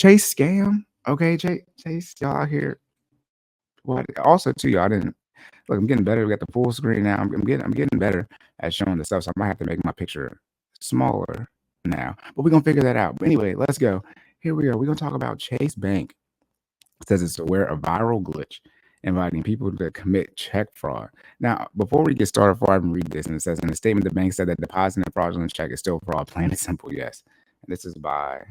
Chase scam. Okay, Chase, y'all out here. What? Also, too, y'all didn't look. I'm getting better. We got the full screen now. I'm getting better at showing the stuff. So I might have to make my picture smaller now. But we're gonna figure that out. But anyway, let's go. Here we are. We're gonna talk about Chase Bank. It says it's aware of viral glitch, inviting people to commit check fraud. Now, before we get started, before I even read this, and it says in the statement, the bank said that depositing a fraudulent check is still fraud. Plain and simple, yes. And this is by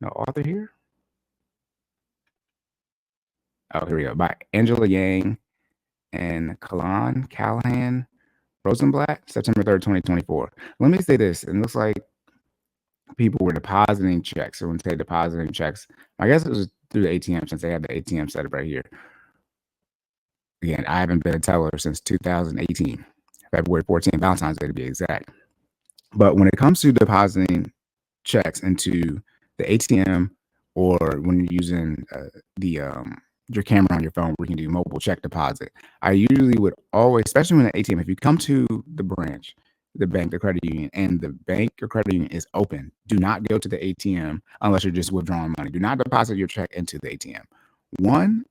no author here. Oh, here we go. By Angela Yang and Callahan Rosenblatt, September 3rd, 2024. Let me say this. It looks like people were depositing checks. So when they say depositing checks, I guess it was through the ATM since they had the ATM set up right here. Again, I haven't been a teller since 2018, February 14th, Valentine's Day to be exact. But when it comes to depositing checks into the ATM or when you're using your camera on your phone where you can do mobile check deposit, I usually would always, especially when an ATM, if you come to the branch, the bank, the credit union, and the bank or credit union is open, do not go to the ATM unless you're just withdrawing money. Do not deposit your check into the ATM. One,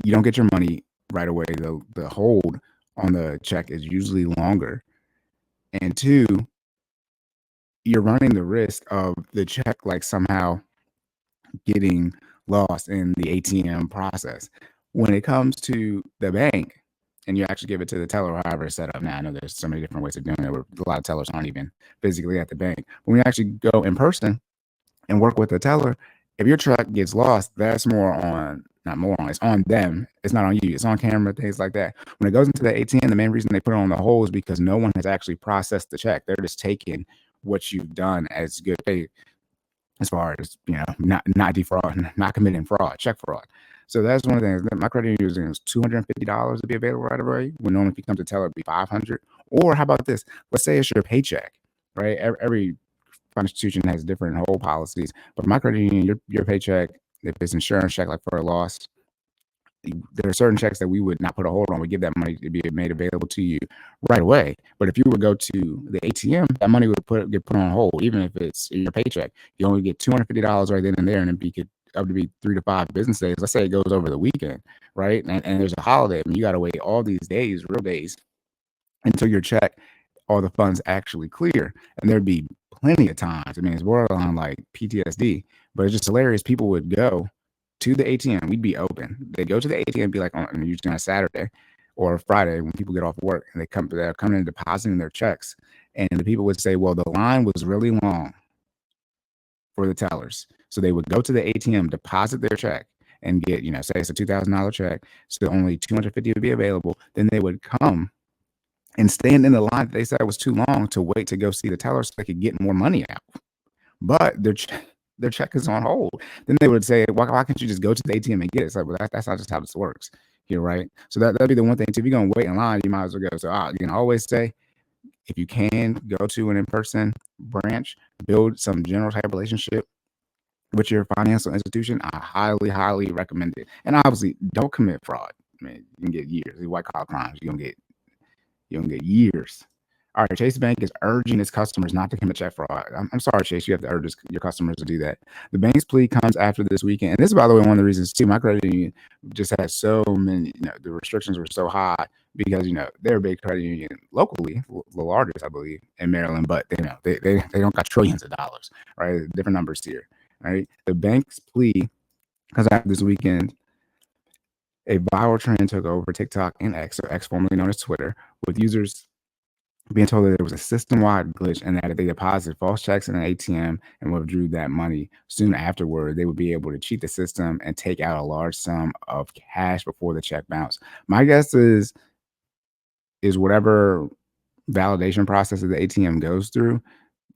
you don't get your money right away. The hold on the check is usually longer. And two, you're running the risk of the check like somehow getting lost in the ATM process. When it comes to the bank and you actually give it to the teller, however it's set up now, I know there's so many different ways of doing it where a lot of tellers aren't even physically at the bank. But when you actually go in person and work with the teller, if your truck gets lost, that's it's on them. It's not on you. It's on camera, things like that. When it goes into the ATM, the main reason they put it on the hold is because no one has actually processed the check. They're just taking what you've done as good faith, as far as, not defraud, not committing fraud, check fraud. So that's one of the things. My credit union is $250 to be available right away. When normally if you come to teller, it'd be $500. Or how about this? Let's say it's your paycheck, right? Every financial institution has different hold policies, but my credit union, your paycheck, if it's insurance check like for a loss, there are certain checks that we would not put a hold on. We give that money to be made available to you right away. But if you would go to the ATM, that money would get put on hold, even if it's in your paycheck. You only get $250 right then and there, and it could up to be 3 to 5 business days. Let's say it goes over the weekend, right? And there's a holiday. I mean, you got to wait all these days, real days, until your check, all the funds actually clear. And there'd be plenty of times. I mean, it's borderline like PTSD, but it's just hilarious. People would go to the ATM. We'd be open. They go to the ATM, be like usually on a Saturday or a Friday when people get off work, and they're coming and depositing their checks. And the people would say, well, the line was really long for the tellers. So they would go to the ATM, deposit their check, and get, say it's a $2,000 check, so only $250 would be available. Then they would come and stand in the line that they said was too long to wait to go see the teller so they could get more money out. But their check is on hold. Then they would say, why can't you just go to the ATM and get it? It's like, well, that's not just how this works here, right? So that'd be the one thing too. If you're gonna wait in line, you might as well go. So you can always say, if you can go to an in-person branch, build some general type relationship with your financial institution, I highly, highly recommend it. And obviously, don't commit fraud. I mean, you can get years. These white collar crimes, you're gonna get years. All right, Chase Bank is urging its customers not to commit check fraud. I'm sorry, Chase, you have to urge your customers to do that. The bank's plea comes after this weekend. And this is, by the way, one of the reasons, too, my credit union just had so many, the restrictions were so high because, they're a big credit union locally, the largest, I believe, in Maryland, but, they don't got trillions of dollars, right? Different numbers here, right? The bank's plea comes after this weekend. A viral trend took over TikTok and X, or X formerly known as Twitter, with users being told that there was a system-wide glitch and that if they deposited false checks in an ATM and withdrew that money soon afterward, they would be able to cheat the system and take out a large sum of cash before the check bounced. My guess is whatever validation process that the ATM goes through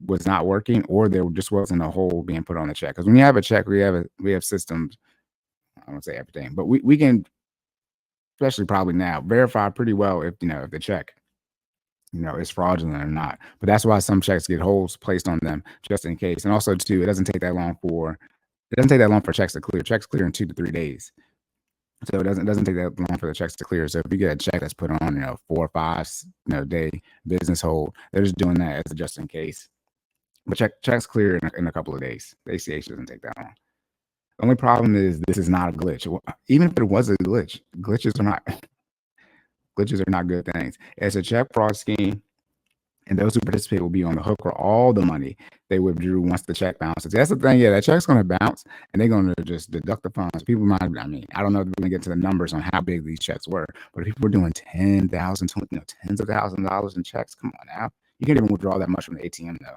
was not working, or there just wasn't a hole being put on the check. Because when you have a check, we have systems. I won't say everything, but we can, especially probably now, verify pretty well if the check it's fraudulent or not. But that's why some checks get holes placed on them just in case. And also too, it doesn't take that long for checks to clear. Checks clear in 2 to 3 days. So it doesn't take that long for the checks to clear. So if you get a check that's put on, 4 or 5 day business hold, they're just doing that as a just in case. But checks clear in a couple of days. The ACH doesn't take that long. The only problem is this is not a glitch. Even if it was a glitch, glitches are not good things. It's a check fraud scheme, and those who participate will be on the hook for all the money they withdrew once the check bounces. That's the thing. Yeah, that check's going to bounce, and they're going to just deduct the funds. People might, I mean, I don't know if we're going to get to the numbers on how big these checks were, but if people were doing 10,000, tens of thousands of dollars in checks, come on now. You can't even withdraw that much from the ATM, though.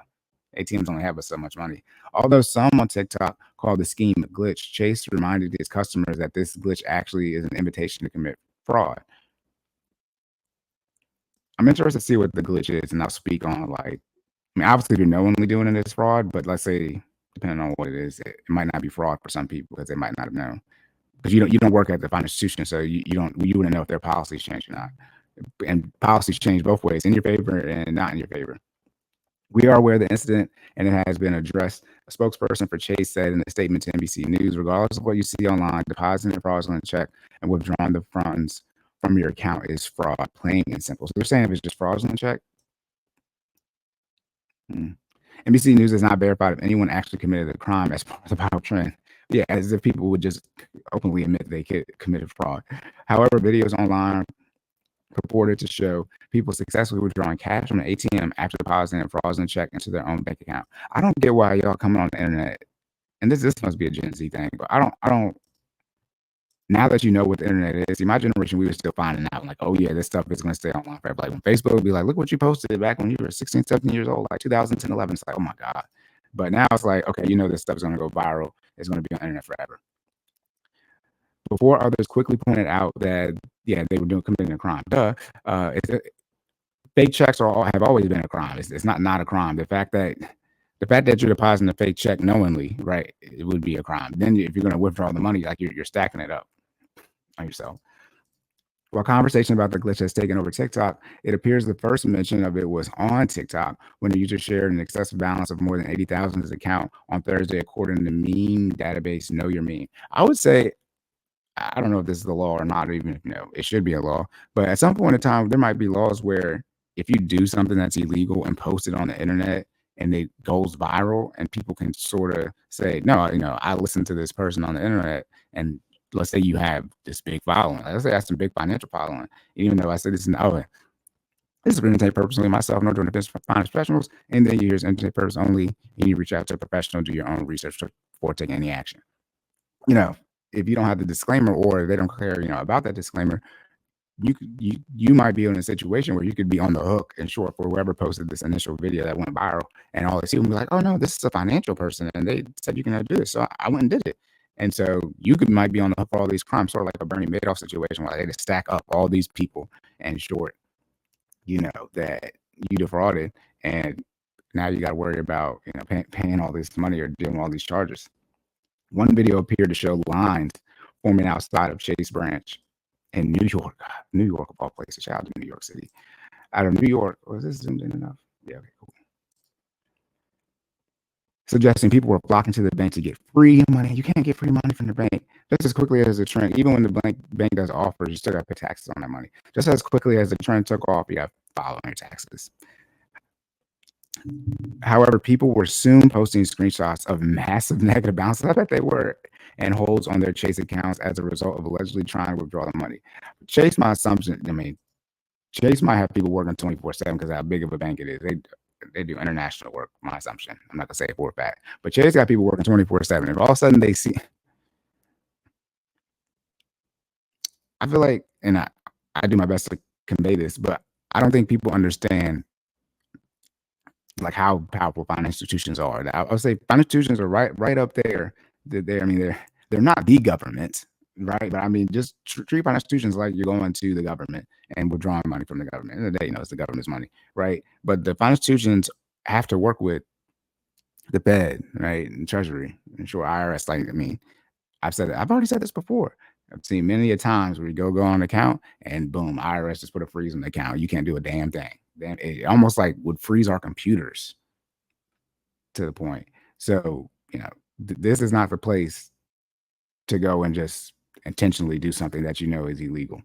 ATMs only have us so much money. Although some on TikTok call the scheme a glitch, Chase reminded his customers that this glitch actually is an invitation to commit fraud. I'm interested to see what the glitch is, and I'll speak on like, I mean, obviously, if you're knowingly doing it, it's fraud. But let's say, depending on what it is, it might not be fraud for some people because they might not have known. Because you don't work at the financial institution, so you wouldn't know if their policies change or not. And policies change both ways, in your favor and not in your favor. We are aware of the incident, and it has been addressed. A spokesperson for Chase said in a statement to NBC News, regardless of what you see online, depositing a fraudulent check and withdrawing the funds from your account is fraud, plain and simple. So they're saying if it's just fraudulent check. NBC News has not verified if anyone actually committed a crime as part of the viral trend. Yeah, as if people would just openly admit they committed fraud. However, videos online purported to show people successfully withdrawing cash from an ATM after depositing a fraudulent check into their own bank account. I don't get why y'all coming on the internet, and this must be a Gen Z thing, but I don't. Now that you know what the internet is, see, my generation, we were still finding out, like, oh yeah, this stuff is going to stay online forever. Like when Facebook would be like, look what you posted back when you were 16, 17 years old, like 2010, 11. It's like, oh my God. But now it's like, okay, you know, this stuff is going to go viral. It's going to be on the internet forever. Before others quickly pointed out that, yeah, they were committing a crime. Fake checks have always been a crime. It's not a crime. The fact that you're depositing a fake check knowingly, right, it would be a crime. Then if you're going to withdraw the money, like you're stacking it up on yourself. While conversation about the glitch has taken over TikTok, it appears the first mention of it was on TikTok when a user shared an excessive balance of more than 80,000 in his account on Thursday, according to the meme database Know Your Meme. I would say, I don't know if this is the law or not, even if it should be a law, but at some point in time, there might be laws where if you do something that's illegal and post it on the internet and it goes viral, and people can sort of say, no, I listened to this person on the internet, and let's say you have this big following. Let's say I have some big financial following. Even though I said this is for entertainment purposes only, myself, no doing the business for finance professionals, and then you hear it's entertainment purposes only, and you reach out to a professional, do your own research before taking any action. If you don't have the disclaimer or they don't care, about that disclaimer, you might be in a situation where you could be on the hook and short for whoever posted this initial video that went viral, and all they see will be like, oh no, this is a financial person, and they said you can do this, so I went and did it. And so you might be on the hook for all these crimes, sort of like a Bernie Madoff situation where they just stack up all these people and short, that you defrauded, and now you got to worry about paying all this money or dealing with all these charges. One video appeared to show lines forming outside of Chase branch in New York. New York of all places. Shout out to New York City. Out of New York. Was this zoomed in enough? Yeah, okay, cool. Suggesting people were flocking to the bank to get free money. You can't get free money from the bank. Just as quickly as the trend, even when the bank does offers, you still got to pay taxes on that money. Just as quickly as the trend took off, you got to file on your taxes. However, people were soon posting screenshots of massive negative balances. I bet they were, and holds on their Chase accounts as a result of allegedly trying to withdraw the money. Chase, my assumption, Chase might have people working 24/7 because how big of a bank it is. They do international work, my assumption. I'm not going to say it for a fact. But Chase got people working 24/7. If all of a sudden they see, I feel like, and I do my best to convey this, but I don't think people understand like how powerful financial institutions are. I would say financial institutions are right up there. They're not the government, right? But just treat financial institutions like you're going to the government and withdrawing money from the government. At the end of the day, it's the government's money, right? But the financial institutions have to work with the Fed, right, and Treasury, and sure IRS. I've already said this before. I've seen many a times where you go on an account and boom, IRS just put a freeze on the account. You can't do a damn thing. It almost like would freeze our computers to the point. So, this is not the place to go and just intentionally do something that is illegal.